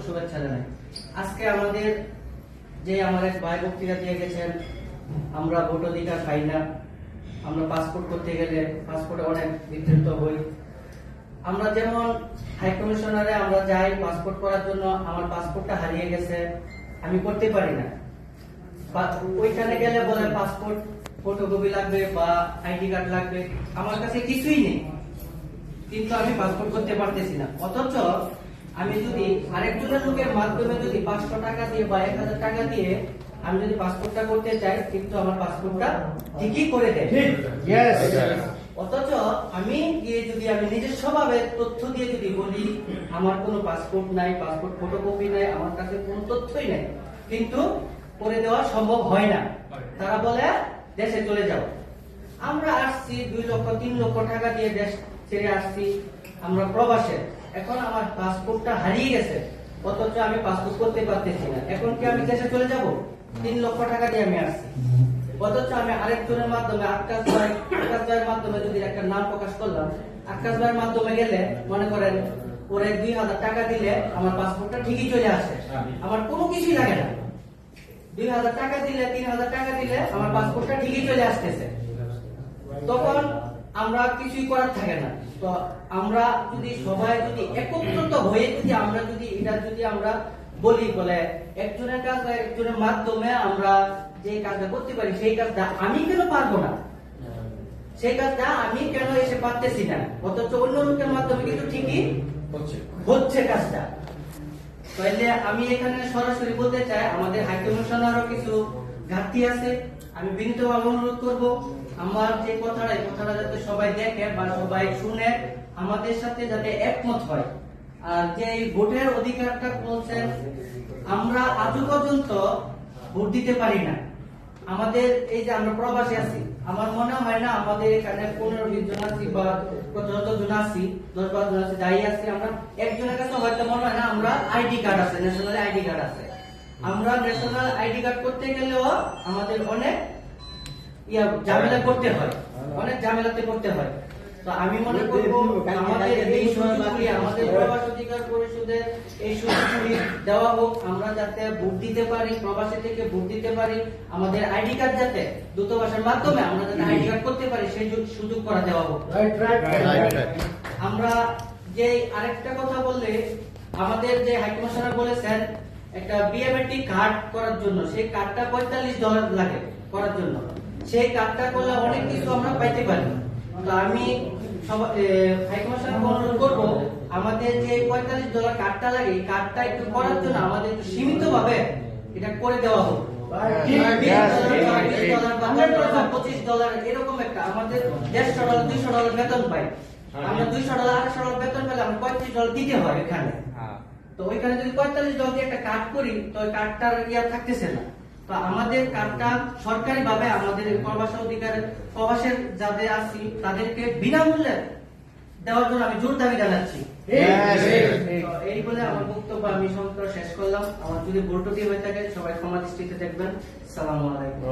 শুভেচ্ছা জানাই। আজকে আমাদের যে আমার এক ভাই বক্তৃতা দিয়ে গেছেন, আমরা ভোট অধিকার পাই না, আমরা পাসপোর্ট করতে গেলে পাসপোর্টে অনেক বিস্তৃত হই। আমরা যেমন হাই কমিশনারে আমরা যাই পাসপোর্ট করার জন্য, আমার পাসপোর্টটা হারিয়ে গেছে, আমি করতে পারি না। ওইখানে গেলে বলে পাসপোর্ট ফটোকপি লাগবে বা আইডি কার্ড লাগবে, আমার কাছে কিছুই নেই, কিন্তু আমি পাসপোর্ট করতে পারতেছি না। অথচ আমি যদি আরেকজনের লোকের মাধ্যমে যদি 500 টাকা দিয়ে বা 1000 টাকা দিয়ে আমি যদি পাসপোর্টটা করতে চাই, কিন্তু আমার পাসপোর্টটা ঠিকই করে দেয়। অথচ আমি গিয়ে যদি আমি নিজস্ব ভাবে তথ্য দিয়ে যদি বলি আমার কোনো পাসপোর্ট নাই, পাসপোর্ট ফটোকপি নাই, আমার কাছে কোনো তথ্যই নাই, কিন্তু করে দেওয়া সম্ভব হয় না। তারা বলে দেশে চলে যাও। আমরা আসছি 2 লক্ষ 3 লক্ষ টাকা দিয়ে দেশ ছেড়ে আসছি, আমরা প্রবাসে। এখন আমার পাসপোর্টটা হারিয়ে গেছে, অথচ আমি পাসপোর্ট করতে পারতেছি না। এখন কি আমি দেশে চলে যাব? 3 লক্ষ টাকা দিয়ে আমি আসছি, অথচ আমি আরেকজনের মাধ্যমে আকাশ ভাইয়ের মাধ্যমে যদি একটা নাম প্রকাশ করলাম, আকাশ ভাইয়ের মাধ্যমে গেলে মনে করেন ওরে 2000 টাকা দিলে আমার পাসপোর্টটা ঠিকই চলে আসে, আমার কোনো কিছুই লাগে না। 2000 টাকা দিলে 3000 টাকা দিলে আমার পাসপোর্টটা ঠিকই চলে আসতেছে। তখন আমরা কিছুই করার থাকে না। তো আমরা যদি সবাই যদি একত্রিত হয়ে যদি আমরা যদি এটা যদি আমরা বলি বলে একজনের কাজ বা একজনের মাধ্যমে আমরা যে কাজটা করতে পারি, সেই কাজটা আমি কেন পারবো না, সেই কাজটা আমি কেন এসে পারতেছি না, অথচ অন্য লোকের মাধ্যমে কিন্তু ঠিকই হচ্ছে কাজটা। তাইলে আমি এখানে সরাসরি বলতে চাই আমাদের হাই কমিশনারও কিছু ঘাটতি আছে। আমি বিনীতভাবে অনুরোধ করব আমার যে কথাটা, এই কথাটা যাতে সবাই দেখে বা সবাই শুনে আমাদের সাথে যাতে একমত হয়। আর যে এই ভোটের অধিকারটা বলছেন, আমরা আজও পর্যন্ত ভোট দিতে পারি না। আমাদের এই যে আমরা প্রবাসী আছি, আমার মনে হয় না আমাদের এখানে 15-20 জন আছি বা যতজন আছি 10-12 জন আছি, যাই আছি আমরা একজনের কাছে হয়তো মনে হয় না আমরা আইডি কার্ড আছে, ন্যাশনাল আইডি কার্ড আছে। আমরা ন্যাশনাল আইডি কার্ড করতে গেলেও আমাদের অনেক ঝামেলা করতে হয়, অনেক ঝামেলাতে করতে হয়। তো আমি মনে করব আমাদের এই সুযোগগুলি আমাদের প্রবাস অধিকার পরিষদের এই সুযোগগুলি দেওয়া হোক, আমরা যাতে ভোট দিতে পারি, প্রবাসী থেকে ভোট দিতে পারি, আমাদের আইডি কার্ড যাতে দূতাবাসের মাধ্যমে আমরা যাতে আইডি কার্ড করতে পারি সেই সুযোগ করা দেওয়া হোক। আমরা যে আরেকটা কথা বললে, আমাদের যে হাই কমিশনার বলেছেন একটা বিএমএটি কার্ড করার জন্য, সেই কার্ডটা $45 লাগে করার জন্য। সেই কার্ডটা করলে অনেক কিছু আমরা পাইতে পারি। তো আমি হাই কমিশনারকে অনুরোধ করবো আমাদের যে $45 কার্ডটা লাগে, এই কার্ডটা একটু করার জন্য আমাদের একটু সীমিত ভাবে এটা করে দেওয়া হোক। $20, এরকম একটা আমাদের $150, $200 বেতন পাই। আমরা $200, $800 বেতন পেলে আমরা $35 দিতে হয় এখানে। তো ওইখানে যদি $45 দিয়ে একটা কার্ড করি, তো ওই কার্ডটার থাকতেছে না। তো আমাদের কার্ডটা সরকারি ভাবে আমাদের প্রবাস অধিকার প্রবাসের যাদের আছি তাদেরকে বিনামূল্যে দেওয়ার জন্য আমি জোর দাবি জানাচ্ছি। এই বলে আমার বক্তব্য আমি সংক্ষেপে শেষ করলাম। আমার যদি ভুল ত্রুটি হয়ে থাকে সবাই ক্ষমা দৃষ্টিতে দেখবেন। আসসালামু আলাইকুম।